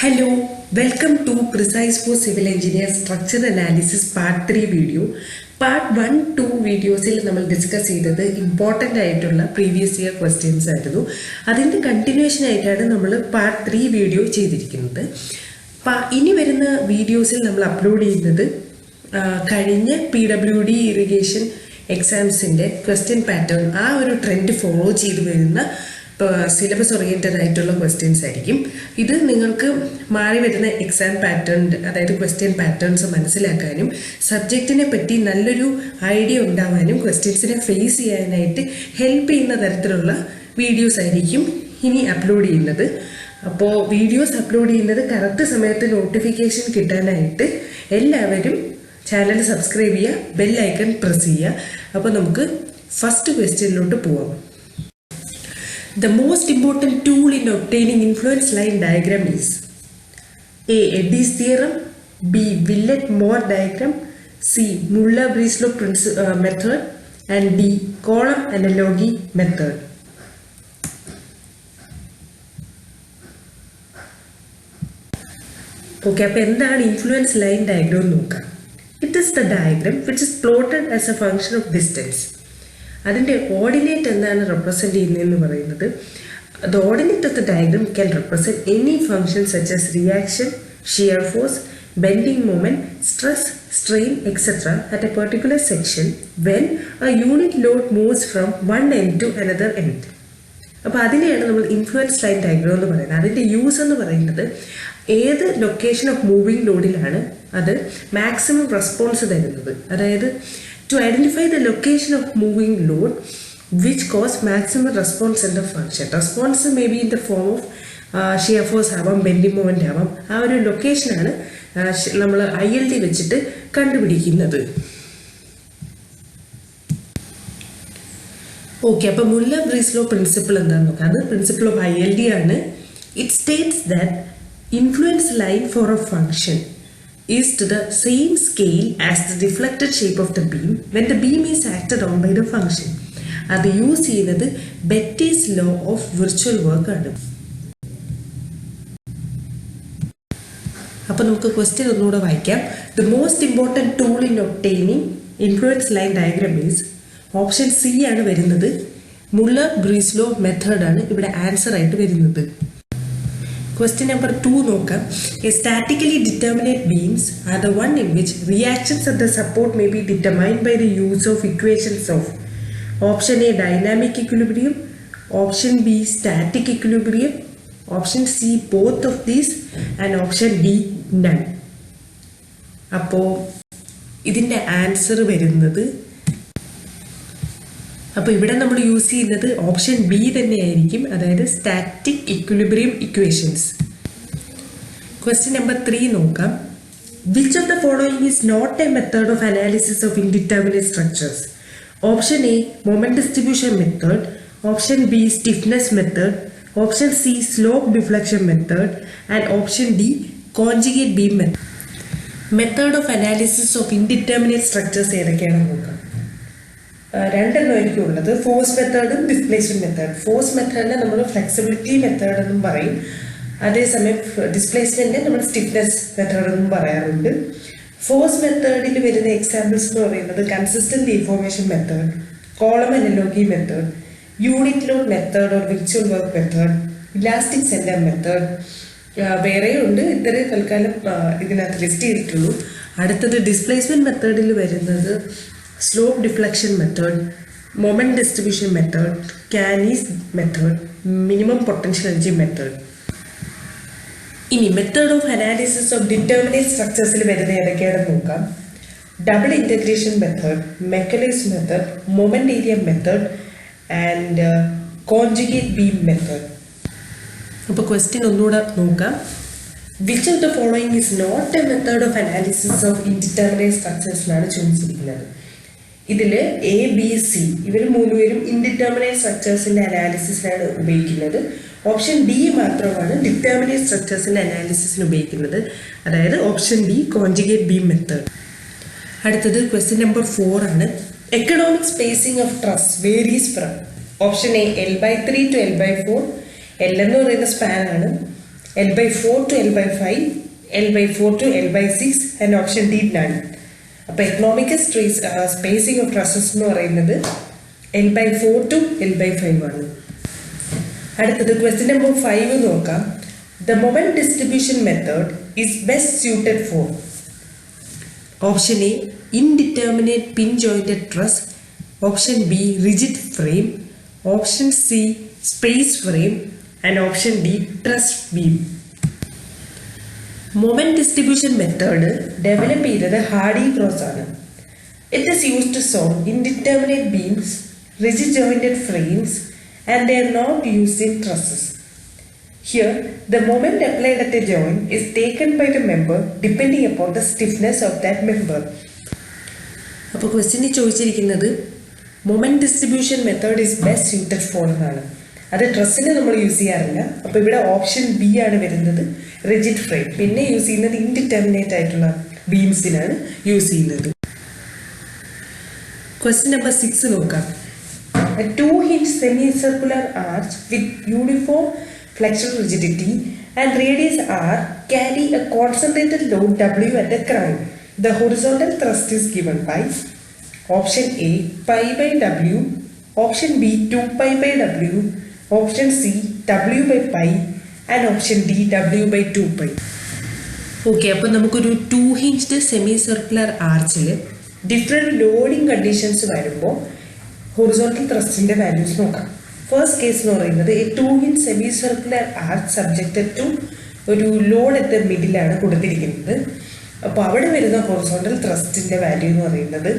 Hello, welcome to Precise for Civil Engineer Structure Analysis Part 3 video. Part 1, 2 വീഡിയോസിൽ നമ്മൾ discuss ചെയ്തത് important ആയിട്ടുള്ള previous year questions ആയിരുന്നു. അതിൻ്റെ കണ്ടിന്യൂഷൻ ആയിട്ടാണ് നമ്മൾ പാർട്ട് 3 വീഡിയോ ചെയ്തിരിക്കുന്നത്. ഇനി വരുന്ന വീഡിയോസിൽ നമ്മൾ അപ്ലോഡ് ചെയ്യുന്നത് കഴിഞ്ഞ PWD ഇറിഗേഷൻ എക്സാംസിൻ്റെ ക്വസ്റ്റ്യൻ പാറ്റേൺ ആ ഒരു ട്രെൻഡ് ഫോളോ ചെയ്ത് വരുന്ന സിലബസ് ഓറിയൻറ്റഡ് ആയിട്ടുള്ള ക്വസ്റ്റ്യൻസ് ആയിരിക്കും. ഇത് നിങ്ങൾക്ക് മാറി വരുന്ന എക്സാം പാറ്റേൺ, അതായത് ക്വസ്റ്റ്യൻ പാറ്റേൺസ് മനസ്സിലാക്കാനും സബ്ജക്റ്റിനെ പറ്റി നല്ലൊരു ഐഡിയ ഉണ്ടാവാനും ക്വസ്റ്റ്യൻസിനെ ഫേസ് ചെയ്യാനായിട്ട് ഹെൽപ്പ് ചെയ്യുന്ന തരത്തിലുള്ള വീഡിയോസ് ആയിരിക്കും ഇനി അപ്ലോഡ് ചെയ്യുന്നത്. അപ്പോൾ വീഡിയോസ് അപ്ലോഡ് ചെയ്യുന്നത് കറക്റ്റ് സമയത്ത് നോട്ടിഫിക്കേഷൻ കിട്ടാനായിട്ട് എല്ലാവരും ചാനൽ സബ്സ്ക്രൈബ് ചെയ്യുക, ബെൽ ഐക്കൺ പ്രസ് ചെയ്യുക. അപ്പോൾ നമുക്ക് ഫസ്റ്റ് ക്വസ്റ്റ്യനിലോട്ട് പോവാം. The most important tool in obtaining influence line diagram is A. Eddy's theorem, B. Willett-Moore diagram, C. Muller-Breslau method, and D. column analogy method. Okay, അപ്പോൾ എന്താണ് influence line diagram നോക്കാം. It is the diagram which is plotted as a function of distance. അതിൻ്റെ ordinate എന്താണ് represent ചെയ്യുന്നതെന്ന് പറയുന്നത്, the ordinate of the diagram can represent any function such as reaction, shear force, bending moment, stress, strain etcetera at a particular section when a unit load moves from one end to another end. അപ്പോൾ അതിനെയാണ് നമ്മൾ influence line diagram എന്ന് പറയുന്നത്. അതിൻ്റെ use എന്ന് പറയുന്നത് ഏത് location of moving ലോഡിലാണ് അത് മാക്സിമം റെസ്പോൺസ് തരുന്നത്, അതായത് to identify the location of moving load which cause maximum response in the function. Response may be in the form of shear force ആവാം, bending moment ആവാം. ആ ഒരു ലൊക്കേഷനാണ് നമ്മൾ ILD വെച്ചിട്ട് കണ്ടുപിടിക്കുന്നത്. ഓക്കെ, അപ്പോൾ മുല്ലർ-ബ്രീസ്ലോ പ്രിൻസിപ്പിൾ എന്താണെന്ന് നോക്കാം. അത് പ്രിൻസിപ്പിൾ ഓഫ് ILD ആണ്. It states that influence line for a function is to the same scale as the deflected shape of the beam when the beam is acted on by the function. അത് use ചെയ്യുന്നത് Betis law of virtual work ആണ്. അപ്പോൾ നമുക്ക് question ഒന്നുകൂടെ വായിക്കാം. The most important tool in obtaining influence line diagram is option C ആണ് വരുന്നത്. മുള്ളർ-ബ്രീസ്ലോ മെത്തേഡാണ് ഇവിടെ ആൻസർ ആയിട്ട് വരുന്നത്. Question number 2 നോക്കാം. A statically determinate beams are the one in which reactions at the support may be determined by the use of equations of option A dynamic equilibrium, option B static equilibrium, option C both of these, and option D none. അപ്പോൾ ഇതിൻ്റെ answer വരുന്നത്, അപ്പോൾ ഇവിടെ നമ്മൾ use ചെയ്യുന്നത് option B തന്നെയായിരിക്കും, അതായത് static equilibrium equations. Question number 3 നോക്കാം. Which of the following is not a method of analysis of indeterminate structures? Option A moment distribution method, option B stiffness method, option C slope deflection method, and option D conjugate beam method. Method of analysis of indeterminate structures ഏതൊക്കെയാണെന്ന് നോക്കാം. രണ്ടെണ്ണം എനിക്കുള്ളത്, force മെത്തേഡും displacement method. Force മെത്തേഡിനെ നമ്മൾ flexibility method എന്നും പറയും, അതേസമയം ഡിസ്പ്ലേസ്മെന്റിനെ നമ്മൾ സ്റ്റിഫ്നെസ് മെത്തേഡ് എന്നും പറയാറുണ്ട്. ഫോഴ്സ് മെത്തേഡിൽ വരുന്ന എക്സാമ്പിൾസ് എന്ന് പറയുന്നത് consistent deformation method, column analogy method, unit load method or virtual work method, elastic centre method. വേറെയുണ്ട്, ഇത്രയും തൽക്കാലം ഇതിനകത്ത് ലിസ്റ്റ് ചെയ്തിട്ടുള്ളൂ. അടുത്തത് ഡിസ്പ്ലേസ്മെന്റ് മെത്തേഡിൽ വരുന്നത് slope deflection method, moment distribution method, Kani's method, minimum potential energy method. ഇനി method of analysis of determinate സ്ട്രക്ചേഴ്സിൽ വരുന്ന ഏതൊക്കെയാണെന്ന് നോക്കാം. Double integration method, mechanize method, moment area method, and conjugate beam method. അപ്പോൾ ക്വസ്റ്റ്യൻ ഒന്നുകൂടെ നോക്കാം. Which of the following is not a method of analysis of indeterminate സ്ട്രക്ചേഴ്സിനാണ് ചോദിച്ചിരിക്കുന്നത്. ഇതിൽ എ ബി സി ഇവർ മൂന്നുപേരും ഇൻഡിറ്റർമിനേറ്റ് സ്ട്രക്ചേഴ്സിൻ്റെ അനാലിസിസിനാണ് ഉപയോഗിക്കുന്നത്. ഓപ്ഷൻ ഡി മാത്രമാണ് ഡിറ്റർമിനേറ്റ് സ്ട്രക്ചേഴ്സിൻ്റെ അനാലിസിസിന് ഉപയോഗിക്കുന്നത്, അതായത് option D conjugate beam method. അടുത്തത് ക്വസ്റ്റ്യൻ നമ്പർ 4 ആണ്. Economic spacing of truss varies from option A L/3 to L/4, L എന്ന് പറയുന്ന സ്പാൻ ആണ്, L/4 to L/5, L/4 to L/6 and option D none. അപ്പോൾ എക്കണോമിക് സ്പേസിംഗ് ഓഫ് ട്രസ്സസ് എന്ന് പറയുന്നത് L/4 to L/5 ആണ്. അടുത്തത് question number 5 നോക്കാം. The moment distribution method is best suited for option A indeterminate pin jointed truss, option B rigid frame, option C space frame and option D truss beam. Moment distribution method develop ചെയ്തത് hardy cross ആണ്. It is used to solve indeterminate beams, rigid jointed frames and they are not used in trusses. Here, the moment applied at a joint is taken by the member depending upon the stiffness of that member. അപ്പോൾ ക്വസ്റ്റ്യനിൽ ചോദിച്ചിരിക്കുന്നത് moment distribution method is best suited four എന്നാണ്. അത് ട്രസ്സിന് നമ്മൾ use ചെയ്യാറില്ല. അപ്പോൾ ഇവിടെ option B ആണ് വരുന്നത്, റിജിഡ് ഫ്രെയിം. പിന്നെ യൂസ് ചെയ്യുന്നത് ഇൻഡിറ്റർമിനേറ്റ് ആയിട്ടുള്ള ബീംസിനാണ് യൂസ് ചെയ്യുന്നത്. ക്വസ്റ്റ്യൻ നമ്പർ 6 നോക്കാം. A 2-inch semicircular arch with uniform flexural rigidity and radius r carry a concentrated load W at the crown. The horizontal thrust is given by option A pi by W, option B 2 pi by W, option C W by pi and option D W by 2 pi. Okay, അപ്പോൾ നമുക്കൊരു 2-inch semi circular ആർച്ചിൽ different loading conditions വരുമ്പോൾ horizontal ത്രസ്റ്റിൻ്റെ values നോക്കാം. First case എന്ന് പറയുന്നത് 2-inch semi circular arch subjected to ഒരു load at the മിഡിലാണ് കൊടുത്തിരിക്കുന്നത്. അപ്പോൾ അവിടെ വരുന്ന ഹൊറിസോണ്ടൽ ത്രസ്റ്റിൻ്റെ വാല്യൂ എന്ന് പറയുന്നത്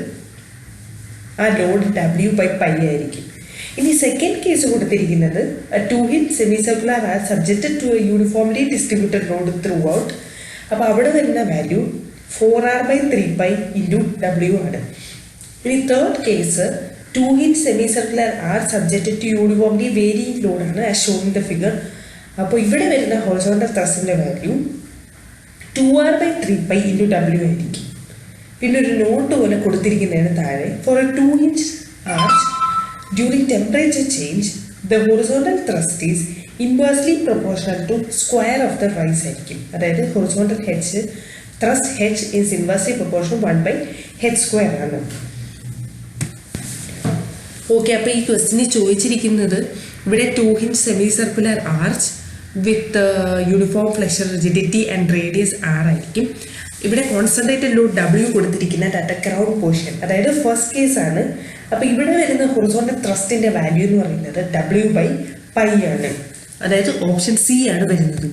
ആ ലോഡ് W by pi ആയിരിക്കും. ഇനി സെക്കൻഡ് കേസ് കൊടുത്തിരിക്കുന്നത് 2-inch semi circular arch subjected to a uniformly distributed load throughout. അപ്പോൾ അവിടെ വരുന്ന value 4r by 3 pi into W ആണ്. ഇനി third case 2-inch semi circular arch subjected to uniformly varying ലോഡാണ് as shown in the figure. അപ്പോൾ ഇവിടെ വരുന്ന horizontal ത്രസ്റ്റിൻ്റെ value 2r by 3 pi into W ആയിരിക്കും. പിന്നെ ഒരു നോട്ട് പോലെ കൊടുത്തിരിക്കുന്നതിന് താഴെ for a 2-inch arch during temperature change the horizontal thrust is inversely proportional to square of the rise ആയിരിക്കും. അതായത് horizontal thrust H is inversely proportional 1 by H square ആണ്. Okay, അപ്പോൾ ഈ ക്വസ്റ്റിന് ചോദിച്ചിരിക്കുന്നത് ഇവിടെ 2-inch semi circular arch with uniform flexure rigidity and radius R ആയിരിക്കും. ഇവിടെ കോൺസെൻട്രേറ്റഡ് ലോഡ് W കൊടുത്തിരിക്കുന്നത് അറ്റ് ക്രൗൺ പോർഷൻ, അതായത് ഫസ്റ്റ് കേസ് ആണ്. അപ്പോൾ ഇവിടെ വരുന്ന ഹൊറിസോണ്ടൽ ത്രസ്റ്റിൻ്റെ വാല്യൂ എന്ന് പറയുന്നത് W by pi ആണ്, അതായത് ഓപ്ഷൻ C ആണ് വരുന്നത്.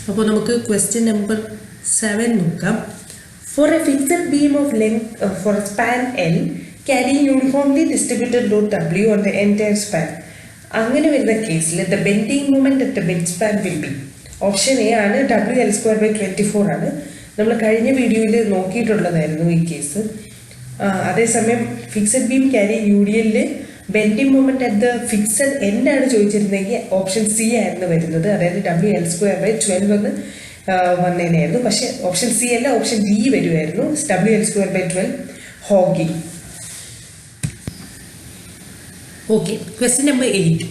അപ്പോൾ നമുക്ക് ക്വസ്റ്റ്യൻ നമ്പർ 7 നോക്കാം. For a fixed beam of length for span L carrying uniformly distributed load W on the entire span. അങ്ങനെ വരുന്ന കേസിൽ the bending moment at mid span will be option A ആണ് WL² by 24 ആണ്. നമ്മൾ കഴിഞ്ഞ വീഡിയോയിൽ നോക്കിയിട്ടുള്ളതായിരുന്നു ഈ കേസ്. അതേസമയം fixed beam carry UDL bending moment at the fixed end ആണ് ചോദിച്ചിരുന്നെങ്കിൽ ഓപ്ഷൻ സി ആയിരുന്നു വരുന്നത്, അതായത് WL² by 12 എന്ന് വന്നേനായിരുന്നു. പക്ഷെ ഓപ്ഷൻ സി അല്ല, ഓപ്ഷൻ ഡി വരുമായിരുന്നു, WL² by 12 ഹോഗി. Okay, question number 8.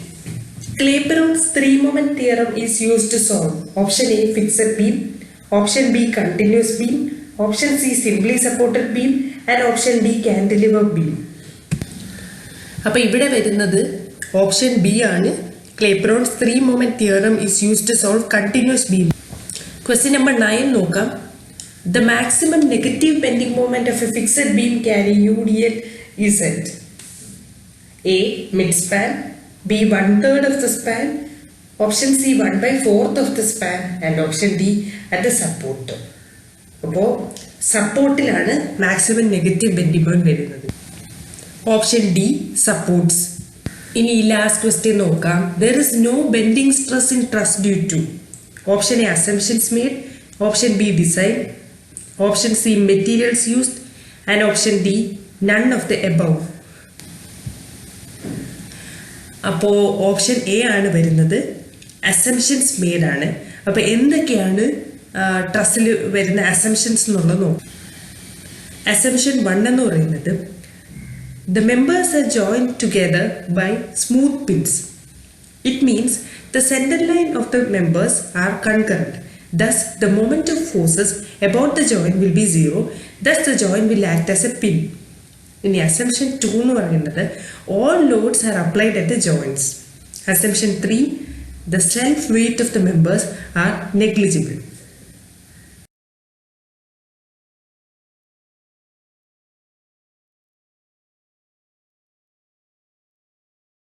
Clapeyron's 3-moment theorem is used to solve option A fixed beam, option B continuous beam, option C simply supported beam and option D cantilever beam. അപ്പോൾ ഇവിടെ വരുന്നത് option B ആണ്. Clapeyron's 3-moment theorem is used to solve continuous beam. Question number 9 നോക്കാം. The maximum negative bending moment of a fixed beam carrying UDL is at A mid-span, B 1/3 of the span, option C 1/4 of the span and option D at the support. അപ്പോൾ സപ്പോർട്ടിലാണ് maximum negative bending moment വരുന്നത്. Option D supports. ഇനി last question നോക്കാം. There is no bending stress in truss due to option A assumptions made, option B design, option C materials used and option D none of the above. അപ്പോൾ option A ആണ് വരുന്നത്, assumptions made ആണ്. അപ്പോൾ എന്തൊക്കെയാണ് ട്രസ്സിൽ വരുന്ന assumptions എന്നുള്ളത് നോക്കും. Assumption 1 എന്ന് പറയുന്നത് the members are joined together by smooth pins. It means the center line of the members are concurrent. Thus, the moment of forces about the joint will be zero. Thus, the joint will act as a pin. ഇനി assumption 2 എന്ന് പറയുന്നത് all loads are applied at the joints. Assumption 3, the self weight of the members are negligible.